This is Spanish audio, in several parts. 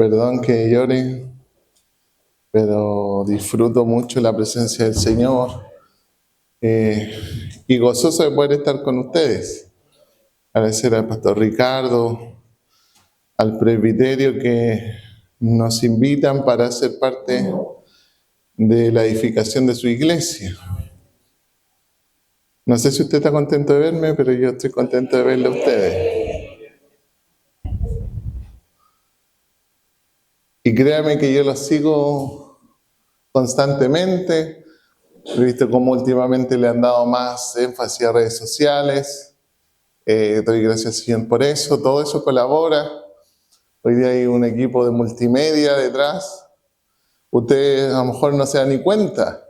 Perdón que llore, pero disfruto mucho la presencia del Señor y gozoso de poder estar con ustedes. Agradecer al pastor Ricardo, al presbiterio que nos invitan para ser parte de la edificación de su iglesia. No sé si usted está contento de verme, pero yo estoy contento de verle a ustedes. Y créame que yo los sigo constantemente. He visto cómo últimamente le han dado más énfasis a redes sociales. Doy gracias al Señor por eso. Todo eso colabora. Hoy día hay un equipo de multimedia detrás. Usted a lo mejor no se da ni cuenta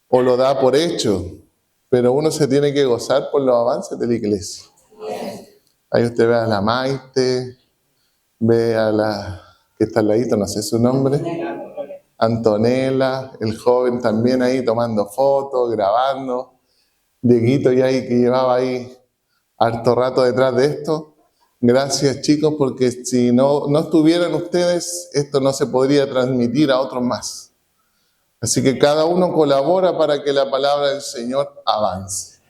o lo da por hecho, pero uno se tiene que gozar por los avances de la iglesia. Ahí usted ve a la Maite, ve a la que está al ladito, no sé su nombre, Antonella, el joven también ahí tomando fotos, grabando. Dieguito ya ahí que llevaba ahí harto rato detrás de esto. Gracias chicos, porque si no estuvieran ustedes, esto no se podría transmitir a otros más. Así que cada uno colabora para que la palabra del Señor avance.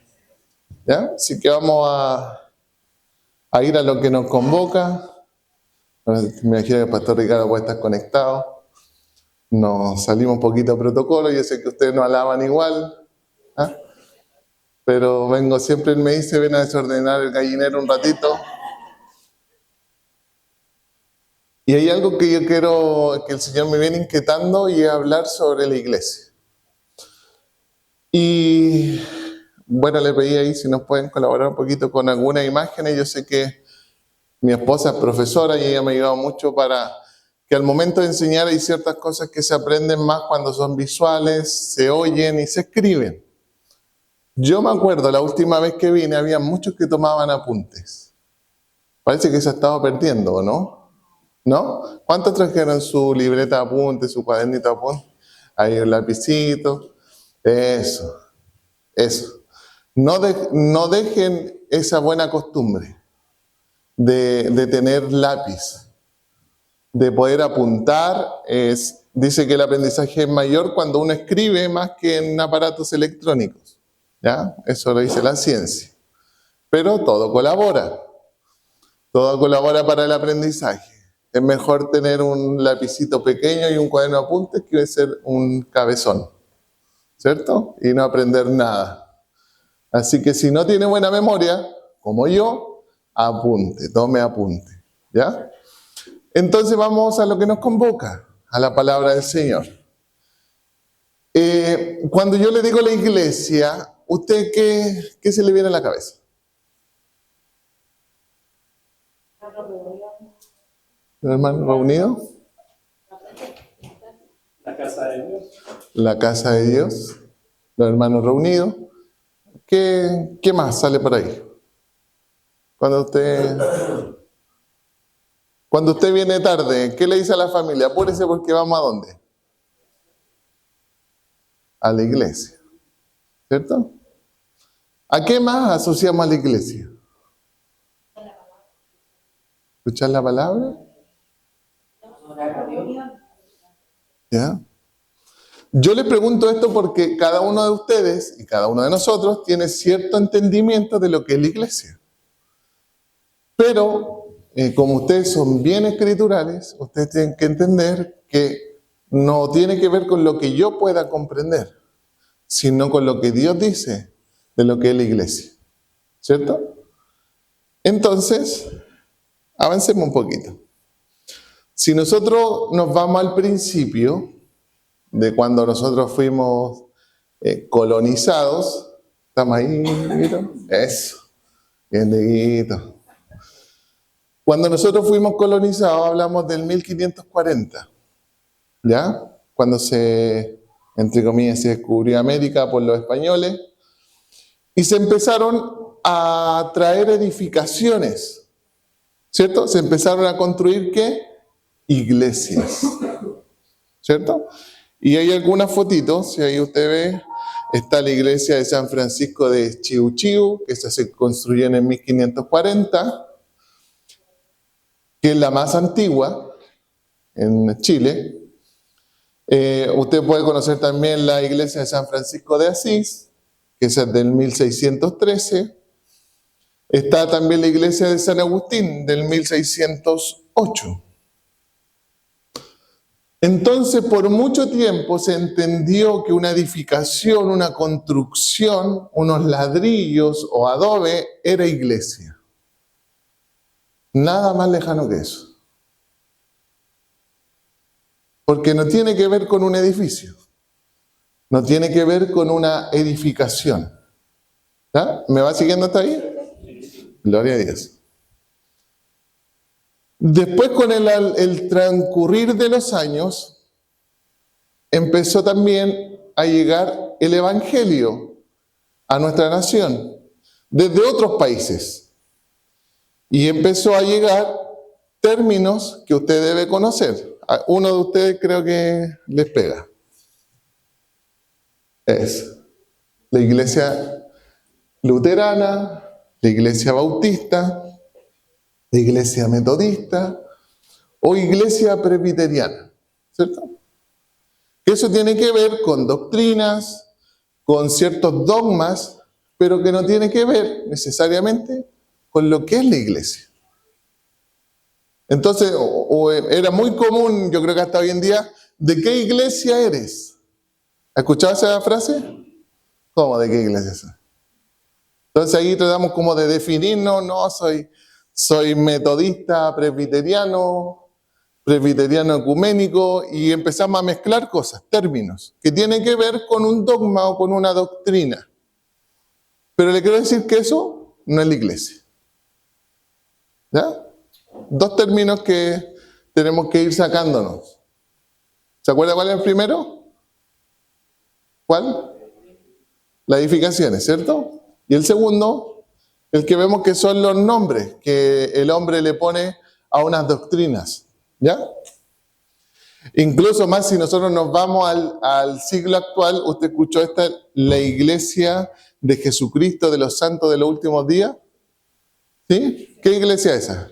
¿Ya? Así que vamos a ir a lo que nos convoca. Me imagino que el pastor Ricardo puede estar conectado. Nos salimos un poquito de protocolo, yo sé que ustedes no alaban igual. ¿Ah? Pero vengo siempre, él me dice, ven a desordenar el gallinero un ratito. Y hay algo que yo quiero, que el Señor me viene inquietando y es hablar sobre la iglesia. Y bueno, le pedí ahí si nos pueden colaborar un poquito con algunas imágenes. Yo sé que mi esposa es profesora y ella me ha ayudado mucho para que al momento de enseñar hay ciertas cosas que se aprenden más cuando son visuales, se oyen y se escriben. Yo me acuerdo, la última vez que vine había muchos que tomaban apuntes. Parece que se ha estado perdiendo, ¿o no? ¿No? ¿Cuántos trajeron su libreta de apuntes, su cuadernito de apuntes? Ahí un lapicito. Eso. No dejen esa buena costumbre de tener lápiz, de poder apuntar. Dice que el aprendizaje es mayor cuando uno escribe más que en aparatos electrónicos. ¿Ya? Eso lo dice la ciencia. Pero todo colabora. Todo colabora para el aprendizaje. Es mejor tener un lapicito pequeño y un cuaderno de apuntes que ser un cabezón, ¿cierto? Y no aprender nada. Así que si no tiene buena memoria, como yo, apunte, tome apunte, ¿ya? Entonces vamos a lo que nos convoca, a la palabra del Señor. Cuando yo le digo la iglesia, ¿usted qué se le viene a la cabeza? ¿Los hermanos reunidos? La casa de Dios. La casa de Dios, los hermanos reunidos. ¿Qué más sale por ahí? Cuando usted viene tarde, ¿qué le dice a la familia? Apúrese porque vamos a ¿dónde? A la iglesia, ¿cierto? ¿A qué más asociamos a la iglesia? ¿Escuchar la palabra? ¿Ya? Yo le pregunto esto porque cada uno de ustedes y cada uno de nosotros tiene cierto entendimiento de lo que es la iglesia. Pero, como ustedes son bien escriturales, ustedes tienen que entender que no tiene que ver con lo que yo pueda comprender, sino con lo que Dios dice de lo que es la iglesia. ¿Cierto? Entonces, avancemos un poquito. Si nosotros nos vamos al principio de cuando nosotros fuimos colonizados, ¿estamos ahí, Dieguito? Eso, bien, Dieguito. Cuando nosotros fuimos colonizados, hablamos del 1540, ¿ya? Cuando entre comillas, se descubrió América por los españoles y se empezaron a traer edificaciones, ¿cierto? Se empezaron a construir, ¿qué? Iglesias, ¿cierto? Y hay algunas fotitos, si ahí usted ve, está la iglesia de San Francisco de Chiu Chiu, que se construyó en el 1540, que es la más antigua, en Chile. Usted puede conocer también la iglesia de San Francisco de Asís, que es del 1613. Está también la iglesia de San Agustín, del 1608. Entonces, por mucho tiempo se entendió que una edificación, una construcción, unos ladrillos o adobe era iglesia. Nada más lejano que eso. Porque no tiene que ver con un edificio, no tiene que ver con una edificación. ¿Ya? ¿Me va siguiendo hasta ahí? Gloria a Dios. Después, con el transcurrir de los años, empezó también a llegar el Evangelio a nuestra nación, desde otros países. Y empezó a llegar términos que usted debe conocer. A uno de ustedes creo que les pega. Es la iglesia luterana, la iglesia bautista, la iglesia metodista o iglesia presbiteriana, ¿cierto? Eso tiene que ver con doctrinas, con ciertos dogmas, pero que no tiene que ver necesariamente con lo que es la iglesia. Entonces, era muy común, yo creo que hasta hoy en día, ¿de qué iglesia eres? ¿Has escuchado esa frase? ¿Cómo de qué iglesia es? Entonces ahí tratamos como de definirnos, no, soy metodista, presbiteriano ecuménico, y empezamos a mezclar cosas, términos, que tienen que ver con un dogma o con una doctrina. Pero le quiero decir que eso no es la iglesia. ¿Ya? Dos términos que tenemos que ir sacándonos. ¿Se acuerda cuál es el primero? ¿Cuál? Las edificaciones, ¿cierto? Y el segundo, el que vemos que son los nombres que el hombre le pone a unas doctrinas. ¿Ya? Incluso más si nosotros nos vamos al siglo actual, usted escuchó la iglesia de Jesucristo de los santos de los últimos días. ¿Sí? ¿Qué iglesia es esa?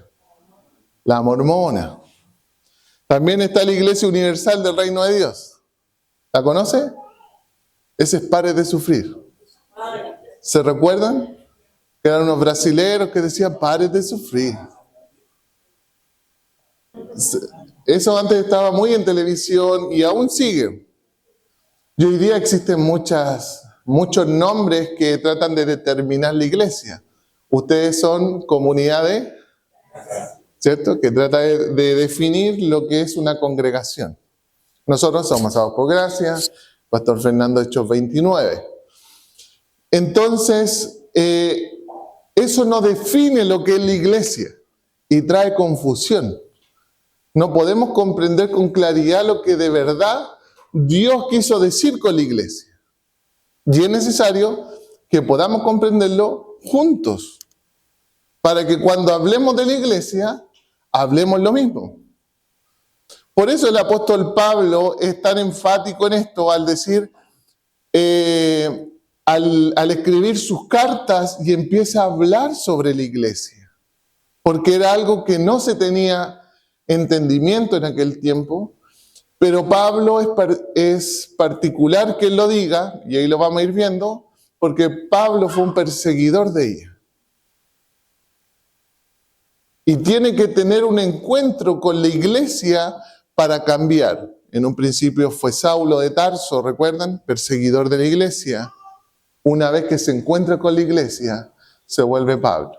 La mormona. También está la iglesia universal del reino de Dios. ¿La conoce? Ese es Pare de Sufrir. ¿Se recuerdan? Que eran unos brasileros que decían Pare de Sufrir. Eso antes estaba muy en televisión y aún sigue. Y hoy día existen muchos nombres que tratan de determinar la iglesia. Ustedes son comunidades, ¿cierto? Que trata de definir lo que es una congregación. Nosotros somos Salvos por Gracia, Pastor Fernando Hechos 29. Entonces, eso no define lo que es la iglesia y trae confusión. No podemos comprender con claridad lo que de verdad Dios quiso decir con la iglesia. Y es necesario que podamos comprenderlo juntos, para que cuando hablemos de la iglesia, hablemos lo mismo. Por eso el apóstol Pablo es tan enfático en esto al decir, al escribir sus cartas y empieza a hablar sobre la iglesia. Porque era algo que no se tenía entendimiento en aquel tiempo, pero Pablo es particular que él lo diga, y ahí lo vamos a ir viendo, porque Pablo fue un perseguidor de ella. Y tiene que tener un encuentro con la iglesia para cambiar. En un principio fue Saulo de Tarso, ¿recuerdan? Perseguidor de la iglesia. Una vez que se encuentra con la iglesia, se vuelve Pablo.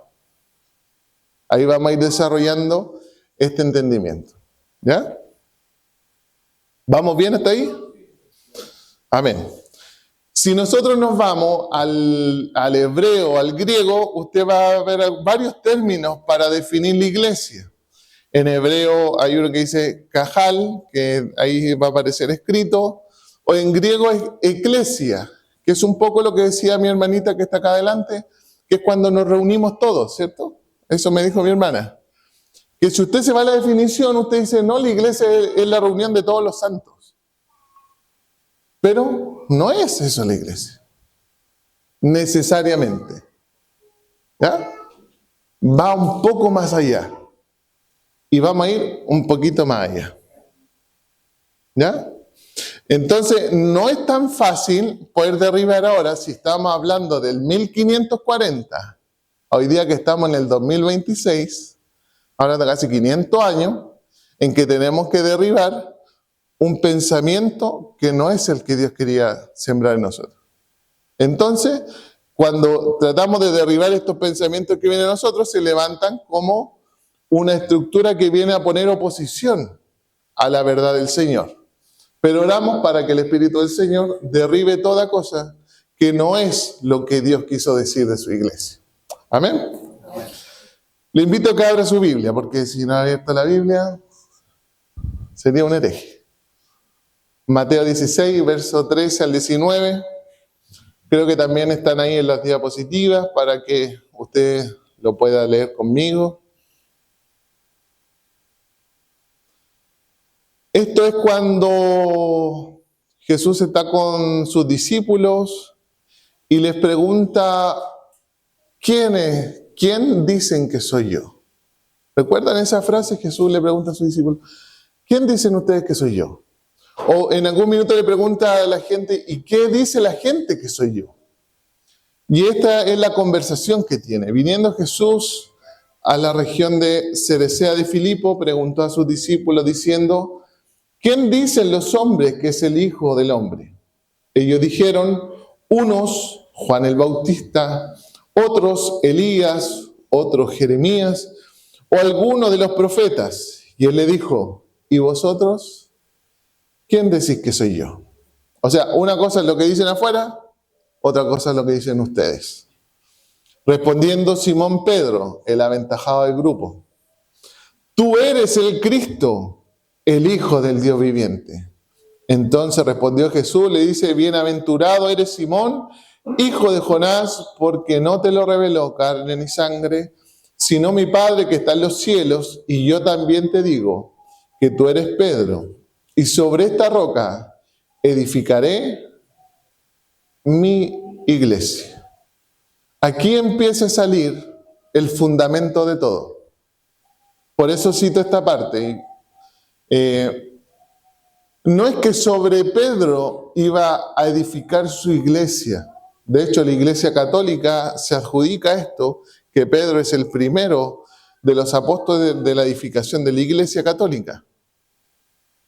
Ahí vamos a ir desarrollando este entendimiento. ¿Ya? ¿Vamos bien hasta ahí? Amén. Si nosotros nos vamos al hebreo, al griego, usted va a ver varios términos para definir la iglesia. En hebreo hay uno que dice cajal, que ahí va a aparecer escrito, o en griego es eclesia, que es un poco lo que decía mi hermanita que está acá adelante, que es cuando nos reunimos todos, ¿cierto? Eso me dijo mi hermana. Que si usted se va a la definición, usted dice, no, la iglesia es la reunión de todos los santos. Pero no es eso la iglesia, necesariamente. ¿Ya? Va un poco más allá. Y vamos a ir un poquito más allá. ¿Ya? Entonces, no es tan fácil poder derribar ahora, si estamos hablando del 1540, hoy día que estamos en el 2026, hablando de casi 500 años, en que tenemos que derribar un pensamiento que no es el que Dios quería sembrar en nosotros. Entonces, cuando tratamos de derribar estos pensamientos que vienen a nosotros, se levantan como una estructura que viene a poner oposición a la verdad del Señor. Pero oramos para que el Espíritu del Señor derribe toda cosa que no es lo que Dios quiso decir de su iglesia. Amén. Le invito a que abra su Biblia, porque si no ha abierto la Biblia, sería un hereje. Mateo 16, verso 13 al 19. Creo que también están ahí en las diapositivas para que usted lo pueda leer conmigo. Esto es cuando Jesús está con sus discípulos y les pregunta, ¿quién dicen que soy yo? ¿Recuerdan esa frase? Jesús le pregunta a sus discípulos, ¿quién dicen ustedes que soy yo? O en algún minuto le pregunta a la gente, ¿y qué dice la gente que soy yo? Y esta es la conversación que tiene. Viniendo Jesús a la región de Cerecea de Filipo, preguntó a sus discípulos diciendo, ¿quién dicen los hombres que es el Hijo del Hombre? Ellos dijeron, unos Juan el Bautista, otros Elías, otros Jeremías, o alguno de los profetas. Y él le dijo, ¿y vosotros? ¿Quién decís que soy yo? O sea, una cosa es lo que dicen afuera, otra cosa es lo que dicen ustedes. Respondiendo Simón Pedro, el aventajado del grupo, tú eres el Cristo, el Hijo del Dios viviente. Entonces respondió Jesús, le dice, bienaventurado eres Simón, hijo de Jonás, porque no te lo reveló carne ni sangre, sino mi Padre que está en los cielos, y yo también te digo que tú eres Pedro, y sobre esta roca edificaré mi iglesia. Aquí empieza a salir el fundamento de todo. Por eso cito esta parte. No es que sobre Pedro iba a edificar su iglesia. De hecho, la Iglesia Católica se adjudica esto, que Pedro es el primero de los apóstoles de la edificación de la Iglesia Católica.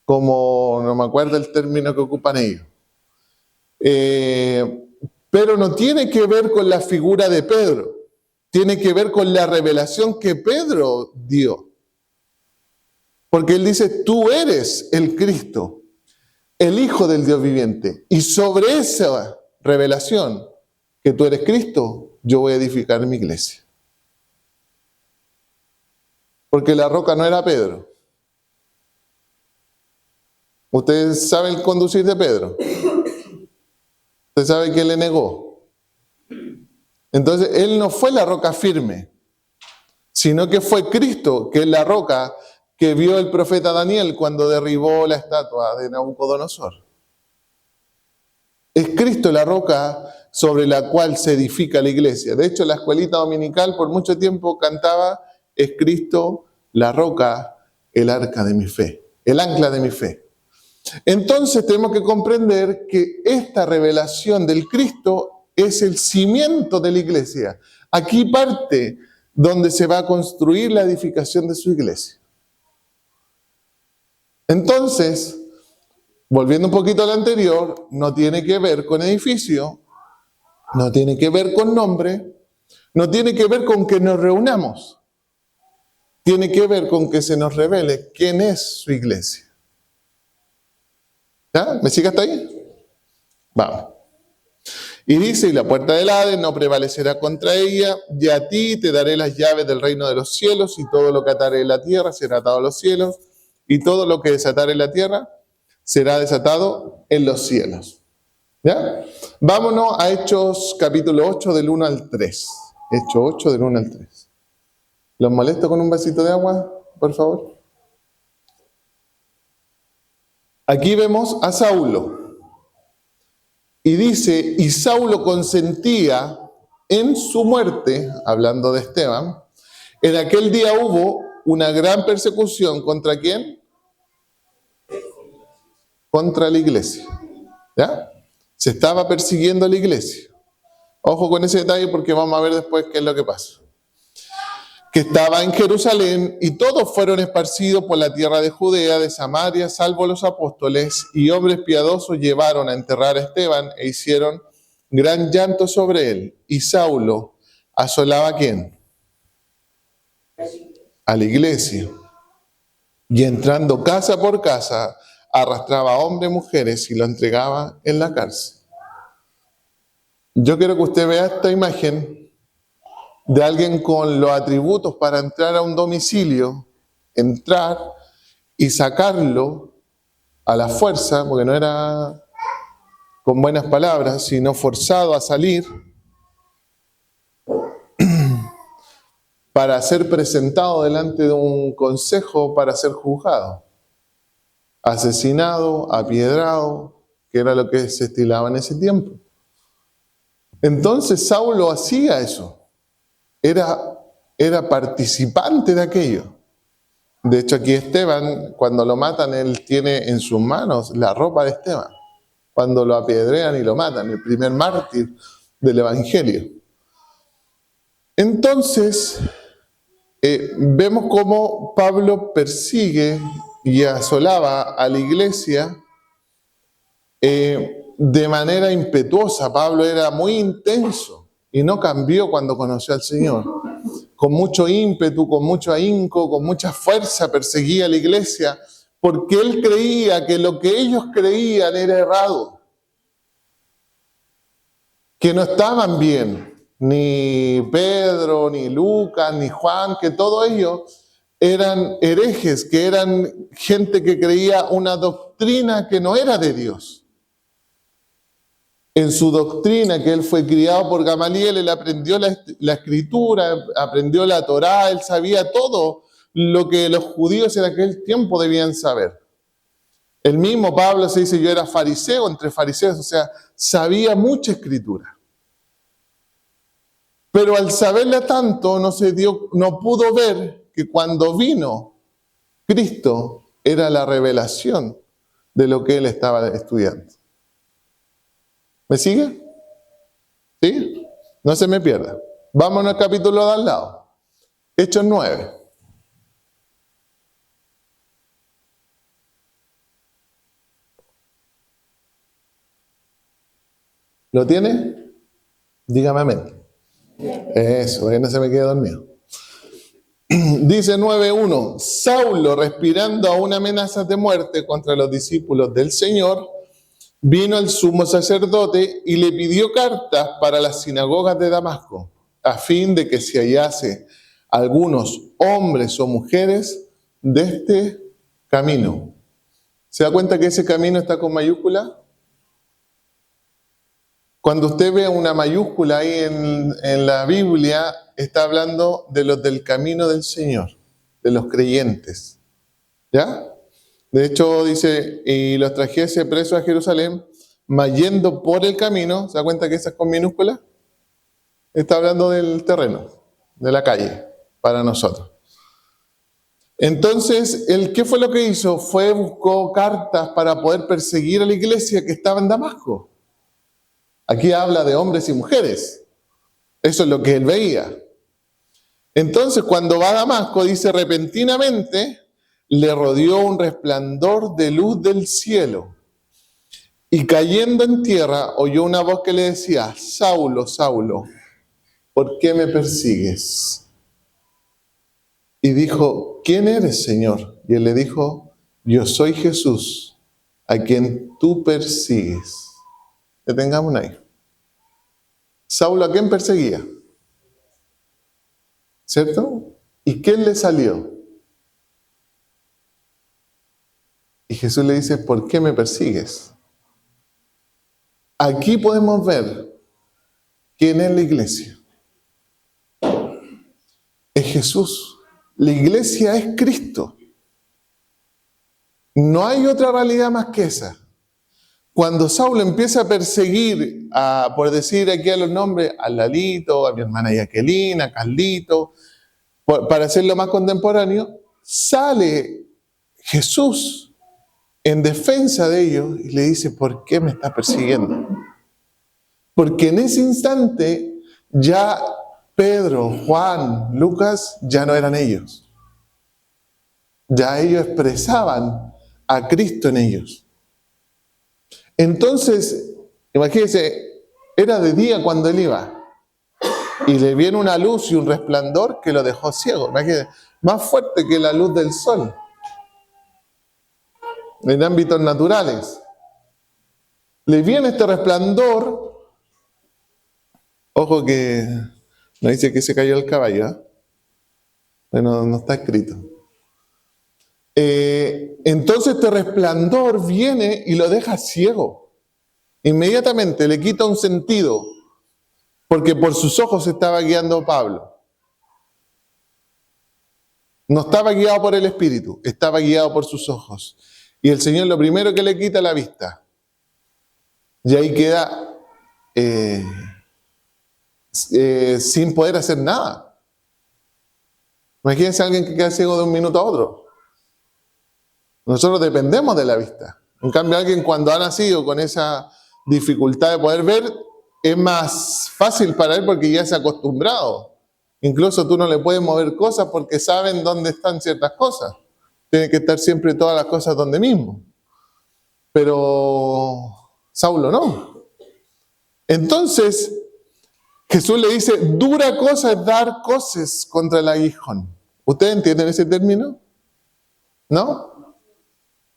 Como no me acuerdo el término que ocupan ellos. Pero no tiene que ver con la figura de Pedro. Tiene que ver con la revelación que Pedro dio. Porque él dice, tú eres el Cristo, el Hijo del Dios viviente. Y sobre esa revelación, que tú eres Cristo, yo voy a edificar mi iglesia. Porque la roca no era Pedro. Ustedes saben el conducir de Pedro. Usted sabe que le negó. Entonces, él no fue la roca firme, sino que fue Cristo, que es la roca que vio el profeta Daniel cuando derribó la estatua de Nabucodonosor. Es Cristo la roca sobre la cual se edifica la iglesia. De hecho, la escuelita dominical por mucho tiempo cantaba, es Cristo la roca, el arca de mi fe, el ancla de mi fe. Entonces tenemos que comprender que esta revelación del Cristo es el cimiento de la iglesia. Aquí parte donde se va a construir la edificación de su iglesia. Entonces, volviendo un poquito al anterior, no tiene que ver con edificio, no tiene que ver con nombre, no tiene que ver con que nos reunamos. Tiene que ver con que se nos revele quién es su iglesia. ¿Ya? ¿Me sigue hasta ahí? Vamos. Y dice, y la puerta del Hades no prevalecerá contra ella, y a ti te daré las llaves del reino de los cielos, y todo lo que atare en la tierra será atado a los cielos, y todo lo que desatare en la tierra será desatado en los cielos. ¿Ya? Vámonos a Hechos capítulo 8 del 1 al 3. Hechos 8 del 1 al 3. ¿Los molesto con un vasito de agua, por favor? Aquí vemos a Saulo. Y dice, y Saulo consentía en su muerte, hablando de Esteban, en aquel día hubo una gran persecución, ¿contra quién? contra la iglesia. ¿Ya? Se estaba persiguiendo a la iglesia. Ojo con ese detalle porque vamos a ver después qué es lo que pasa. Que estaba en Jerusalén y todos fueron esparcidos por la tierra de Judea, de Samaria, salvo los apóstoles, y hombres piadosos llevaron a enterrar a Esteban e hicieron gran llanto sobre él. Y Saulo asolaba ¿a quién? A la iglesia. Y entrando casa por casa, arrastraba a hombres y mujeres y lo entregaba en la cárcel. Yo quiero que usted vea esta imagen de alguien con los atributos para entrar a un domicilio, entrar y sacarlo a la fuerza, porque no era con buenas palabras, sino forzado a salir, para ser presentado delante de un consejo para ser juzgado, asesinado, apiedrado, que era lo que se estilaba en ese tiempo. Entonces Saulo hacía eso. Era participante de aquello. De hecho, aquí Esteban, cuando lo matan, él tiene en sus manos la ropa de Esteban. Cuando lo apedrean y lo matan, el primer mártir del Evangelio. Entonces, vemos cómo Pablo persigue y asolaba a la iglesia de manera impetuosa. Pablo era muy intenso. Y no cambió cuando conoció al Señor. Con mucho ímpetu, con mucho ahínco, con mucha fuerza perseguía a la iglesia, porque él creía que lo que ellos creían era errado, que no estaban bien, ni Pedro, ni Lucas, ni Juan, que todos ellos eran herejes, que eran gente que creía una doctrina que no era de Dios. En su doctrina, que él fue criado por Gamaliel, él aprendió la escritura, aprendió la Torá, él sabía todo lo que los judíos en aquel tiempo debían saber. El mismo Pablo se dice, yo era fariseo entre fariseos, o sea, sabía mucha escritura. Pero al saberla tanto, no pudo ver que cuando vino Cristo era la revelación de lo que él estaba estudiando. ¿Me sigue? ¿Sí? No se me pierda. Vámonos al capítulo de al lado. Hechos 9. ¿Lo tiene? Dígame amén. Eso, que no se me quede dormido. Dice 9:1. Saulo, respirando aún amenazas de muerte contra los discípulos del Señor, vino el sumo sacerdote y le pidió cartas para las sinagogas de Damasco, a fin de que se hallase algunos hombres o mujeres de este camino. ¿Se da cuenta que ese camino está con mayúscula? Cuando usted ve una mayúscula ahí en la Biblia, está hablando de los del camino del Señor, de los creyentes. ¿Ya? De hecho, dice, y los trajese presos a Jerusalén, mas yendo por el camino, ¿se da cuenta que esa es con minúscula? Está hablando del terreno, de la calle, para nosotros. Entonces, ¿qué fue lo que hizo? Buscó cartas para poder perseguir a la iglesia que estaba en Damasco. Aquí habla de hombres y mujeres. Eso es lo que él veía. Entonces, cuando va a Damasco, dice, repentinamente le rodeó un resplandor de luz del cielo. Y cayendo en tierra, oyó una voz que le decía, Saulo, Saulo, ¿por qué me persigues? Y dijo, ¿quién eres, Señor? Y él le dijo, yo soy Jesús, a quien tú persigues. Detengamos ahí. Saulo, ¿a quién perseguía? ¿Cierto? ¿Y quién le salió? Y Jesús le dice, ¿por qué me persigues? Aquí podemos ver quién es la iglesia. Es Jesús. La iglesia es Cristo. No hay otra realidad más que esa. Cuando Saulo empieza a perseguir, por decir aquí a los nombres, a Lalito, a mi hermana Jacqueline, a Carlito, para hacerlo más contemporáneo, sale Jesús en defensa de ellos y le dice, ¿por qué me estás persiguiendo? Porque en ese instante ya Pedro, Juan, Lucas ya no eran ellos. Ya ellos expresaban a Cristo en ellos. Entonces, imagínense, era de día cuando él iba. Y le viene una luz y un resplandor que lo dejó ciego. Imagínense, más fuerte que la luz del sol. En ámbitos naturales. Le viene este resplandor. Ojo que no dice que se cayó el caballo, ¿eh? Bueno, no está escrito. Entonces este resplandor viene y lo deja ciego. Inmediatamente le quita un sentido, porque por sus ojos estaba guiando Pablo. No estaba guiado por el Espíritu, estaba guiado por sus ojos. Y el Señor lo primero que le quita la vista. Y ahí queda sin poder hacer nada. Imagínense a alguien que queda ciego de un minuto a otro. Nosotros dependemos de la vista. En cambio, alguien cuando ha nacido con esa dificultad de poder ver, es más fácil para él porque ya se ha acostumbrado. Incluso tú no le puedes mover cosas porque saben dónde están ciertas cosas. Tiene que estar siempre todas las cosas donde mismo. Pero Saulo no. Entonces, Jesús le dice, dura cosa es dar coces contra el aguijón. ¿Ustedes entienden ese término? ¿No?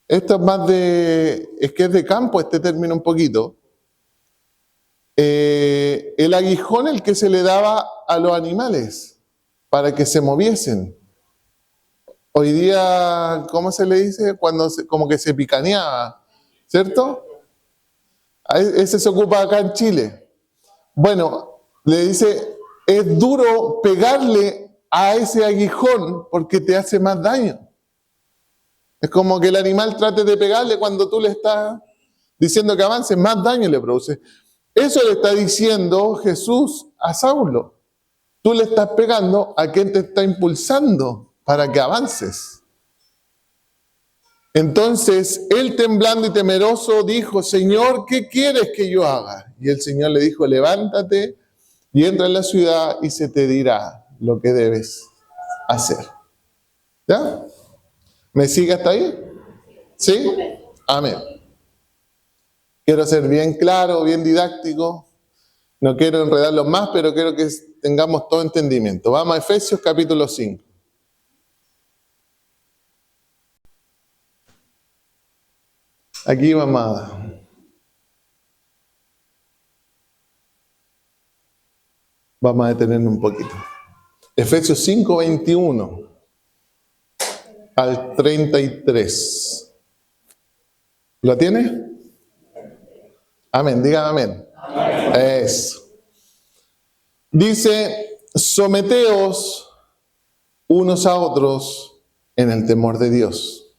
Esto es más es que es de campo este término un poquito. El aguijón el que se le daba a los animales para que se moviesen. Hoy día, ¿cómo se le dice? Cuando como que se picaneaba, ¿cierto? Ese se ocupa acá en Chile. Bueno, le dice, es duro pegarle a ese aguijón porque te hace más daño. Es como que el animal trate de pegarle cuando tú le estás diciendo que avance, más daño le produce. Eso le está diciendo Jesús a Saulo. Tú le estás pegando a quien te está impulsando para que avances. Entonces, él temblando y temeroso dijo, Señor, ¿qué quieres que yo haga? Y el Señor le dijo, levántate y entra en la ciudad y se te dirá lo que debes hacer. ¿Ya? ¿Me sigue hasta ahí? ¿Sí? Amén. Quiero ser bien claro, bien didáctico. No quiero enredarlo más, pero quiero que tengamos todo entendimiento. Vamos a Efesios capítulo 5. Aquí vamos a detenernos un poquito. Efesios 5, 21 al 33. ¿Lo tiene? Amén, digan amén. Amén. Eso. Dice, someteos unos a otros en el temor de Dios.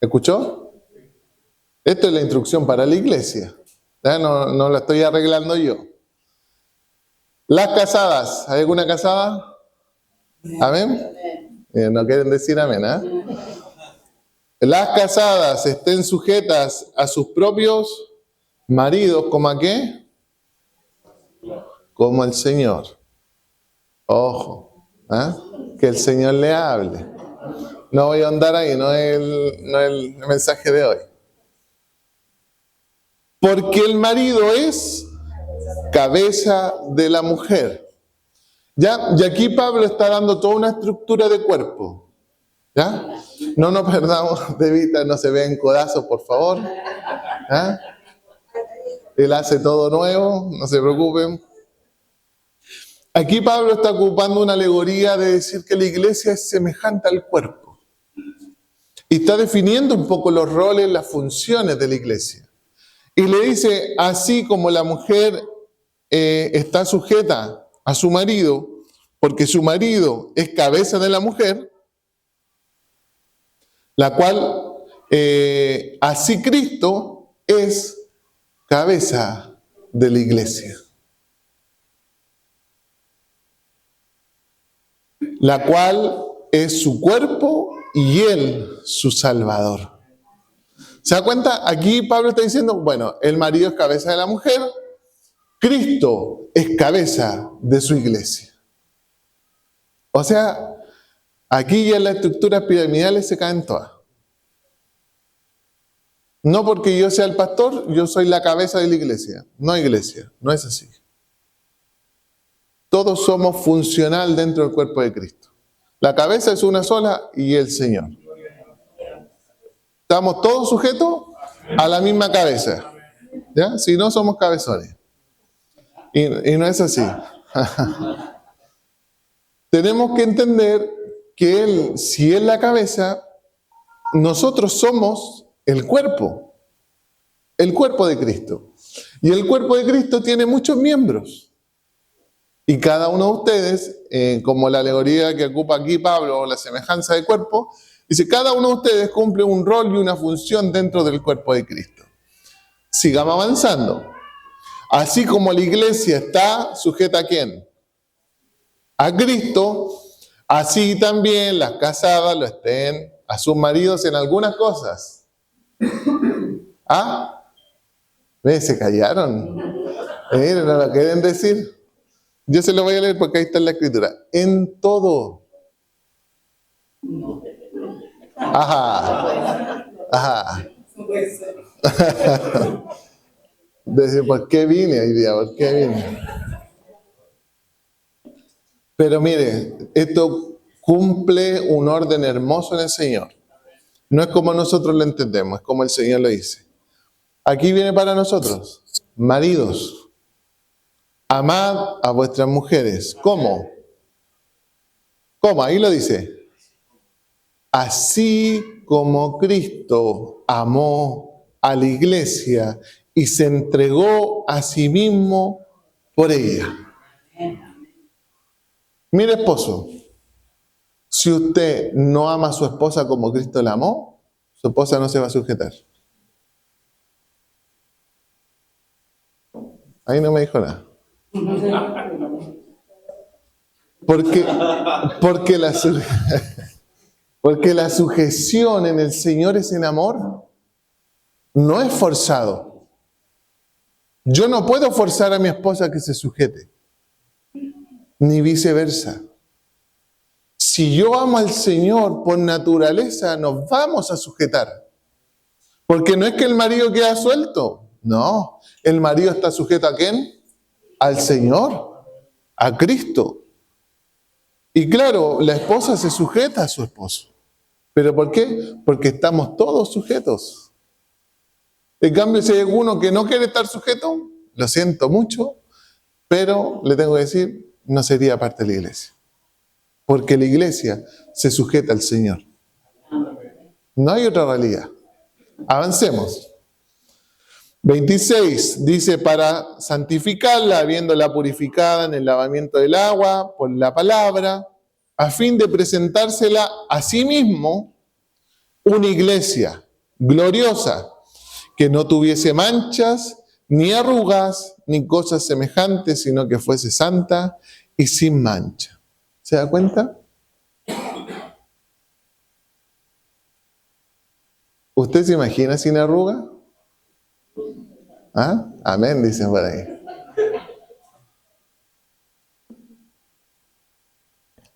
¿Escuchó? Esto es la instrucción para la iglesia. No la estoy arreglando yo. Las casadas, ¿hay alguna casada? ¿Amén? No quieren decir amén, ¿eh? Las casadas estén sujetas a sus propios maridos, ¿como a qué? Como el Señor. Ojo, ¿eh? Que el Señor le hable. No voy a andar ahí, no es el mensaje de hoy. Porque el marido es cabeza de la mujer. ¿Ya? Y aquí Pablo está dando toda una estructura de cuerpo. ¿Ya? No nos perdamos de vista, no se vean codazos, por favor. ¿Ya? Él hace todo nuevo, no se preocupen. Aquí Pablo está ocupando una alegoría de decir que la iglesia es semejante al cuerpo. Y está definiendo un poco los roles, las funciones de la iglesia. Y le dice, así como la mujer está sujeta a su marido, porque su marido es cabeza de la mujer, la cual así Cristo es cabeza de la iglesia, la cual es su cuerpo y él su Salvador. ¿Se da cuenta? Aquí Pablo está diciendo, bueno, el marido es cabeza de la mujer, Cristo es cabeza de su iglesia. O sea, aquí ya las estructuras piramidales se caen todas. No porque yo sea el pastor, yo soy la cabeza de la iglesia. No iglesia, no es así. Todos somos funcional dentro del cuerpo de Cristo. La cabeza es una sola y el Señor. Estamos todos sujetos a la misma cabeza. ¿Ya? Si no, somos cabezones. Y no es así. Tenemos que entender que Él, si es la cabeza, nosotros somos el cuerpo de Cristo. Y el cuerpo de Cristo tiene muchos miembros. Y cada uno de ustedes, como la alegoría que ocupa aquí Pablo, o la semejanza de cuerpo, dice, cada uno de ustedes cumple un rol y una función dentro del cuerpo de Cristo. Sigamos avanzando. Así como la iglesia está sujeta ¿a quién? A Cristo, así también las casadas lo estén a sus maridos en algunas cosas. ¿Ah? ¿Ves? Se callaron. ¿No lo quieren decir? Yo se lo voy a leer porque ahí está en la escritura. En todo. Ajá. Ajá. Decir, ¿por qué vine hoy día? ¿Por qué vine? Pero mire, esto cumple un orden hermoso en el Señor. No es como nosotros lo entendemos, es como el Señor lo dice. Aquí viene para nosotros, maridos, amad a vuestras mujeres. ¿Cómo? ¿Cómo? Ahí lo dice. Así como Cristo amó a la iglesia y se entregó a sí mismo por ella. Mire, esposo, si usted no ama a su esposa como Cristo la amó, su esposa no se va a sujetar. Ahí no me dijo nada. Porque la sujeción en el Señor es en amor, no es forzado. Yo no puedo forzar a mi esposa a que se sujete, ni viceversa. Si yo amo al Señor, por naturaleza nos vamos a sujetar. Porque no es que el marido queda suelto, no. El marido está sujeto ¿a quién? Al Señor, a Cristo. Y claro, la esposa se sujeta a su esposo. ¿Pero por qué? Porque estamos todos sujetos. En cambio, si hay alguno que no quiere estar sujeto, lo siento mucho, pero le tengo que decir, no sería parte de la iglesia. Porque la iglesia se sujeta al Señor. No hay otra realidad. Avancemos. 26 dice, para santificarla, habiéndola purificada en el lavamiento del agua, por la palabra, a fin de presentársela a sí mismo una iglesia gloriosa, que no tuviese manchas, ni arrugas, ni cosas semejantes, sino que fuese santa y sin mancha. ¿Se da cuenta? ¿Usted se imagina sin arruga? ¿Ah? Amén, dicen por ahí.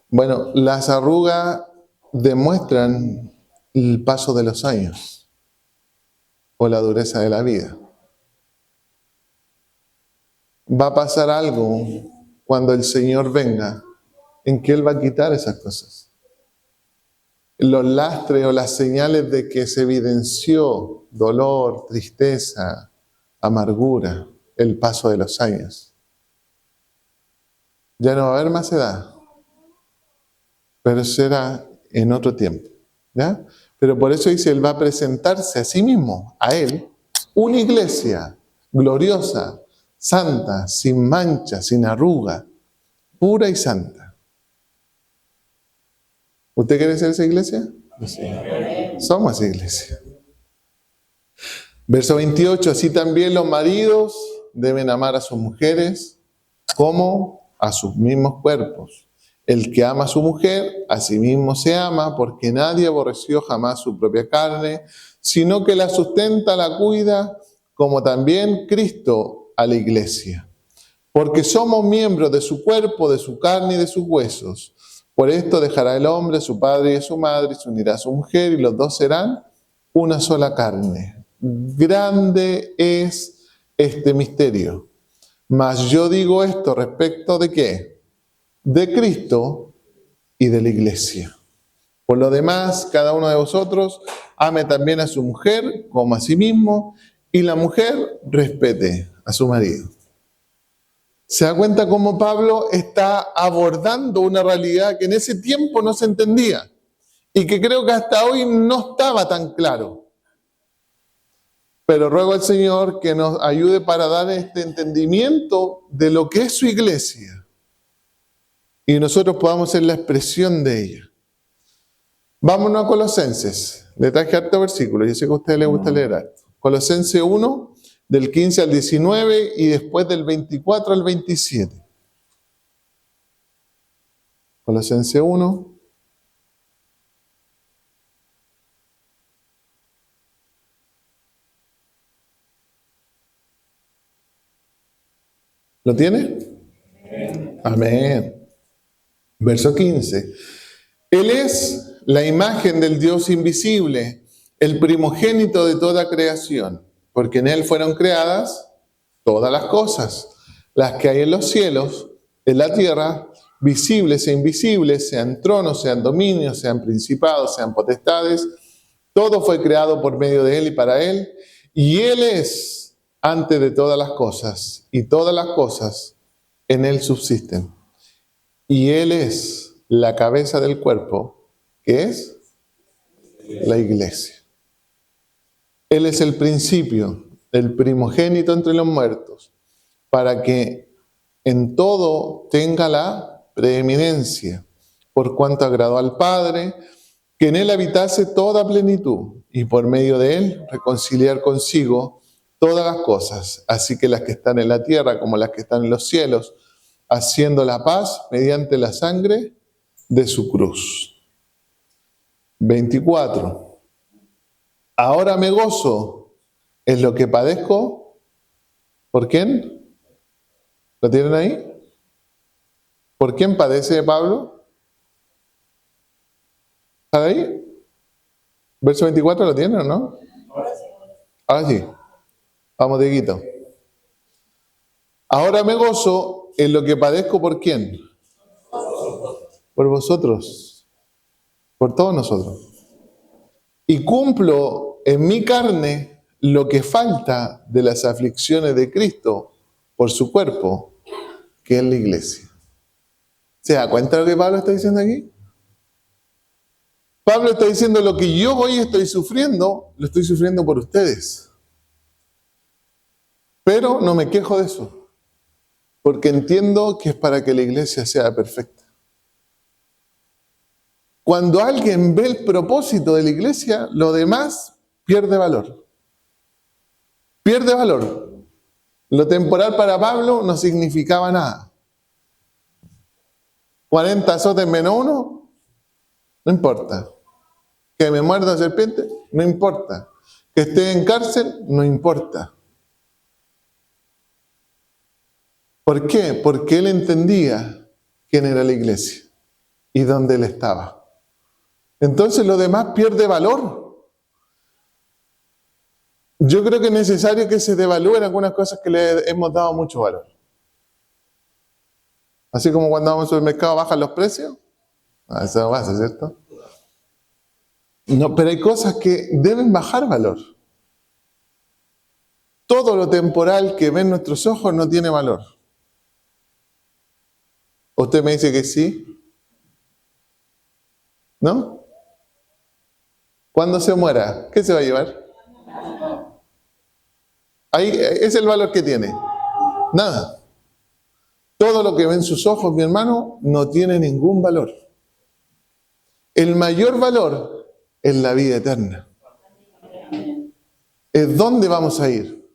Bueno, las arrugas demuestran el paso de los años o la dureza de la vida. Va a pasar algo cuando el Señor venga en que Él va a quitar esas cosas. Los lastres o las señales de que se evidenció dolor, tristeza, amargura, el paso de los años. Ya no va a haber más edad, pero será en otro tiempo, ¿ya? Pero por eso dice, Él va a presentarse a sí mismo, a Él, una iglesia gloriosa, santa, sin mancha, sin arruga, pura y santa. ¿Usted quiere ser esa iglesia? Sí. Somos esa iglesia. Verso 28, así también los maridos deben amar a sus mujeres como a sus mismos cuerpos. El que ama a su mujer, a sí mismo se ama, porque nadie aborreció jamás su propia carne, sino que la sustenta, la cuida, como también Cristo a la iglesia. Porque somos miembros de su cuerpo, de su carne y de sus huesos. Por esto dejará el hombre a su padre y a su madre, y se unirá a su mujer, y los dos serán una sola carne. Grande es este misterio. Mas yo digo esto respecto de ¿qué? De Cristo y de la iglesia. Por lo demás, cada uno de vosotros ame también a su mujer como a sí mismo, y la mujer respete a su marido. ¿Se da cuenta cómo Pablo está abordando una realidad que en ese tiempo no se entendía y que creo que hasta hoy no estaba tan claro? Pero ruego al Señor que nos ayude para dar este entendimiento de lo que es su iglesia y nosotros podamos ser la expresión de ella. Vámonos a Colosenses. Le traje harto versículo, yo sé que a ustedes les gusta leer harto. Colosenses 1, del 15 al 19 y después del 24 al 27. Colosenses 1. ¿Lo tiene? Amén. Verso 15. Él es la imagen del Dios invisible, el primogénito de toda creación, porque en Él fueron creadas todas las cosas, las que hay en los cielos, en la tierra, visibles e invisibles, sean tronos, sean dominios, sean principados, sean potestades. Todo fue creado por medio de Él y para Él, y Él es antes de todas las cosas, y todas las cosas en Él subsisten. Y Él es la cabeza del cuerpo, que es la iglesia. Él es el principio, el primogénito entre los muertos, para que en todo tenga la preeminencia, por cuanto agradó al Padre, que en Él habitase toda plenitud, y por medio de Él reconciliar consigo todas las cosas, así que las que están en la tierra como las que están en los cielos, haciendo la paz mediante la sangre de su cruz. 24. Ahora me gozo en lo que padezco. ¿Por quién? ¿Lo tienen ahí? ¿Por quién padece Pablo? ¿Está ahí? Verso 24, ¿lo tienen o no? Ahora sí. Vamos, Dieguito. Ahora me gozo en lo que padezco. ¿Por quién? Por vosotros. Por todos nosotros. Y cumplo en mi carne lo que falta de las aflicciones de Cristo por su cuerpo, que es la iglesia. ¿Se da cuenta de lo que Pablo está diciendo aquí? Pablo está diciendo lo que yo hoy estoy sufriendo, lo estoy sufriendo por ustedes. Pero no me quejo de eso, porque entiendo que es para que la iglesia sea perfecta. Cuando alguien ve el propósito de la iglesia, lo demás pierde valor. Pierde valor. Lo temporal para Pablo no significaba nada. 40 azotes menos uno, no importa. Que me muerda serpiente, no importa. Que esté en cárcel, no importa. ¿Por qué? Porque él entendía quién era la iglesia y dónde él estaba. Entonces lo demás pierde valor. Yo creo que es necesario que se devalúen algunas cosas que le hemos dado mucho valor. Así como cuando vamos al supermercado bajan los precios. Eso no pasa, ¿cierto? No, pero hay cosas que deben bajar valor. Todo lo temporal que ven nuestros ojos no tiene valor. ¿Usted me dice que sí? ¿No? Cuando se muera, ¿qué se va a llevar? Ahí es el valor que tiene. Nada. Todo lo que ven sus ojos, mi hermano, no tiene ningún valor. El mayor valor es la vida eterna. Es dónde vamos a ir.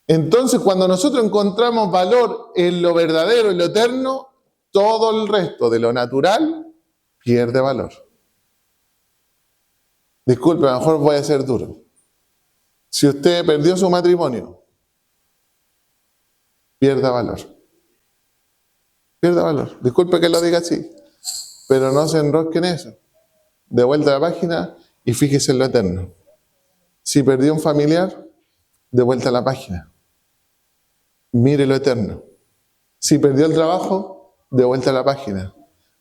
Entonces, cuando nosotros encontramos valor en lo verdadero, en lo eterno, todo el resto de lo natural pierde valor. Disculpe, a lo mejor voy a ser duro. Si usted perdió su matrimonio, pierda valor. Pierda valor. Disculpe que lo diga así, pero no se enrosque en eso. De vuelta a la página y fíjese en lo eterno. Si perdió un familiar, de vuelta a la página. Mire lo eterno. Si perdió el trabajo, de vuelta a la página.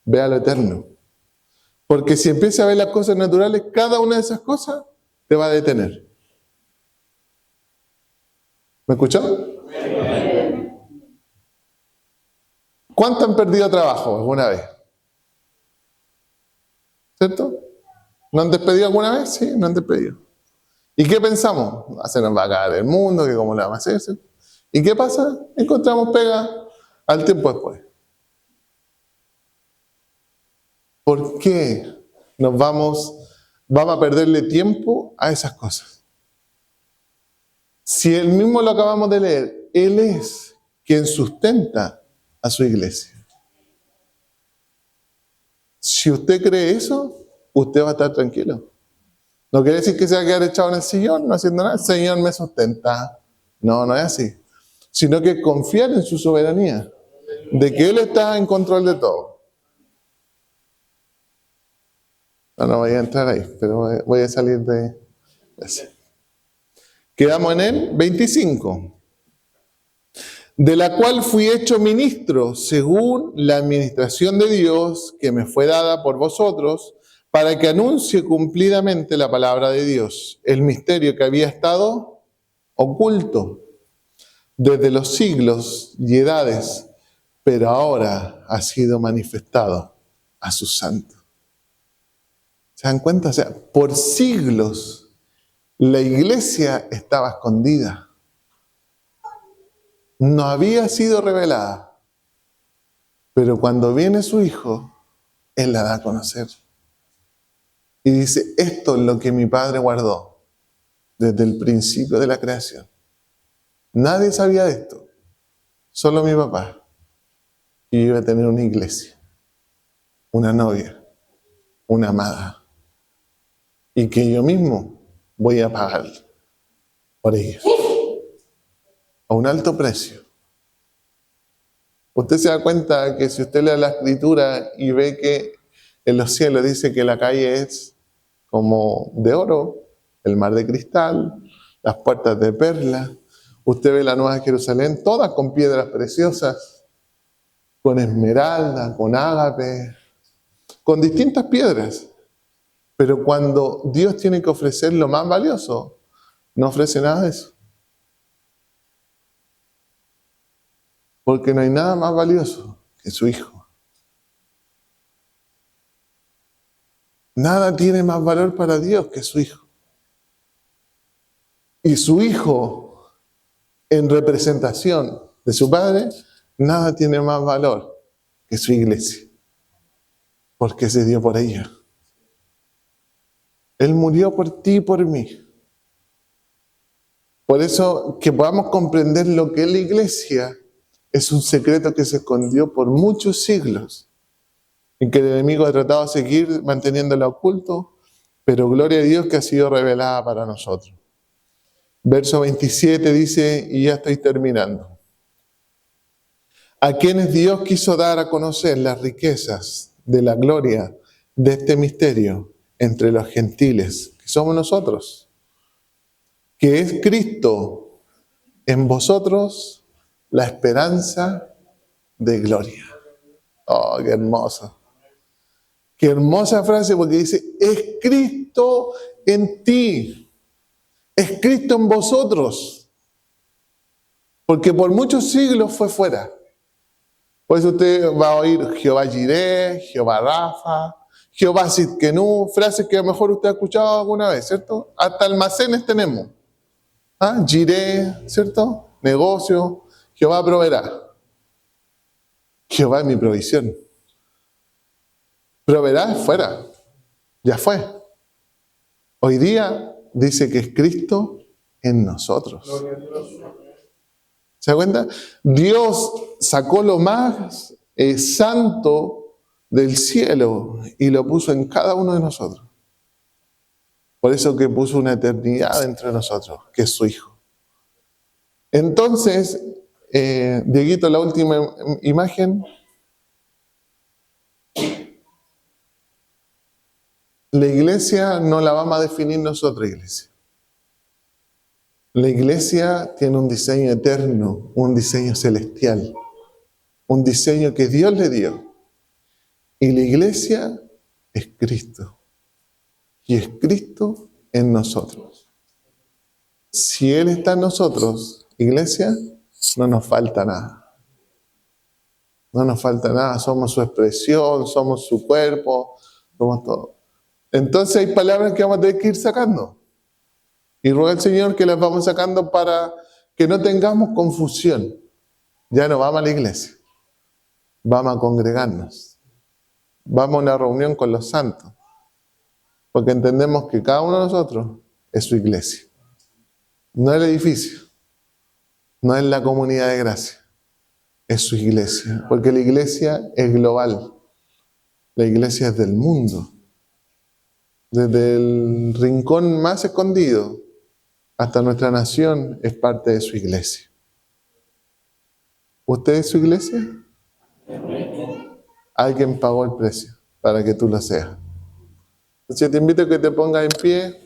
Vea lo eterno. Porque si empieza a ver las cosas naturales, cada una de esas cosas te va a detener. ¿Me escuchó? ¿Cuántos han perdido trabajo alguna vez? ¿Cierto? ¿No han despedido alguna vez? Sí, no han despedido. ¿Y qué pensamos? Se nos va a acabar el mundo, que cómo le vamos a hacer, ¿cierto? ¿Y qué pasa? Encontramos pega al tiempo después. ¿Por qué vamos a perderle tiempo a esas cosas? Si él mismo lo acabamos de leer, él es quien sustenta a su iglesia. Si usted cree eso, usted va a estar tranquilo. No quiere decir que se va a quedar echado en el sillón, no haciendo nada. El Señor me sustenta. No, no es así. Sino que confiar en su soberanía, de que Él está en control de todo. No voy a entrar ahí, pero voy a salir de ese. Quedamos en el 25. De la cual fui hecho ministro según la administración de Dios que me fue dada por vosotros, para que anuncie cumplidamente la palabra de Dios, el misterio que había estado oculto desde los siglos y edades, pero ahora ha sido manifestado a sus santos. ¿Se dan cuenta? O sea, por siglos la iglesia estaba escondida. No había sido revelada. Pero cuando viene su Hijo, Él la da a conocer. Y dice, esto es lo que mi Padre guardó desde el principio de la creación. Nadie sabía de esto, solo mi papá. Y yo iba a tener una iglesia, una novia, una amada. Y que yo mismo voy a pagar por ella. A un alto precio. Usted se da cuenta que si usted lee la Escritura y ve que en los cielos dice que la calle es como de oro, el mar de cristal, las puertas de perla. Usted ve la Nueva Jerusalén, todas con piedras preciosas, con esmeralda, con ágape, con distintas piedras. Pero cuando Dios tiene que ofrecer lo más valioso, no ofrece nada de eso. Porque no hay nada más valioso que su Hijo. Nada tiene más valor para Dios que su Hijo. Y su Hijo, en representación de su Padre, nada tiene más valor que su iglesia. Porque se dio por ella. Él murió por ti y por mí. Por eso, que podamos comprender lo que es la iglesia, es un secreto que se escondió por muchos siglos. En que el enemigo ha tratado de seguir manteniéndolo oculto, pero gloria a Dios que ha sido revelada para nosotros. Verso 27 dice, y ya estoy terminando. A quienes Dios quiso dar a conocer las riquezas de la gloria de este misterio entre los gentiles, que somos nosotros, que es Cristo en vosotros, la esperanza de gloria. Oh, qué hermoso. Qué hermosa frase, porque dice, es Cristo en ti, es Cristo en vosotros, porque por muchos siglos fue fuera. Por eso usted va a oír Jehová Jireh, Jehová Rafa, Jehová Sidkenu, frases que a lo mejor usted ha escuchado alguna vez, ¿cierto? Hasta almacenes tenemos. Jireh, ¿cierto? Negocio, Jehová proveerá. Jehová es mi provisión. Proveerá fuera, ya fue. Hoy día dice que es Cristo en nosotros. ¿Se da cuenta? Dios sacó lo más santo del cielo y lo puso en cada uno de nosotros. Por eso que puso una eternidad entre nosotros, que es su Hijo. Entonces, Dieguito, la última imagen. La iglesia no la vamos a definir nosotros, iglesia. La iglesia tiene un diseño eterno, un diseño celestial, un diseño que Dios le dio. Y la iglesia es Cristo. Y es Cristo en nosotros. Si Él está en nosotros, iglesia, no nos falta nada. No nos falta nada. Somos su expresión, somos su cuerpo, somos todo. Entonces hay palabras que vamos a tener que ir sacando. Y ruega al Señor que las vamos sacando para que no tengamos confusión. Ya no vamos a la iglesia. Vamos a congregarnos. Vamos a una reunión con los santos. Porque entendemos que cada uno de nosotros es su iglesia. No el edificio. No es la comunidad de gracia. Es su iglesia. Porque la iglesia es global. La iglesia es del mundo. Desde el rincón más escondido hasta nuestra nación es parte de su iglesia. ¿Usted es su iglesia? Alguien pagó el precio para que tú lo seas. Entonces te invito a que te pongas en pie.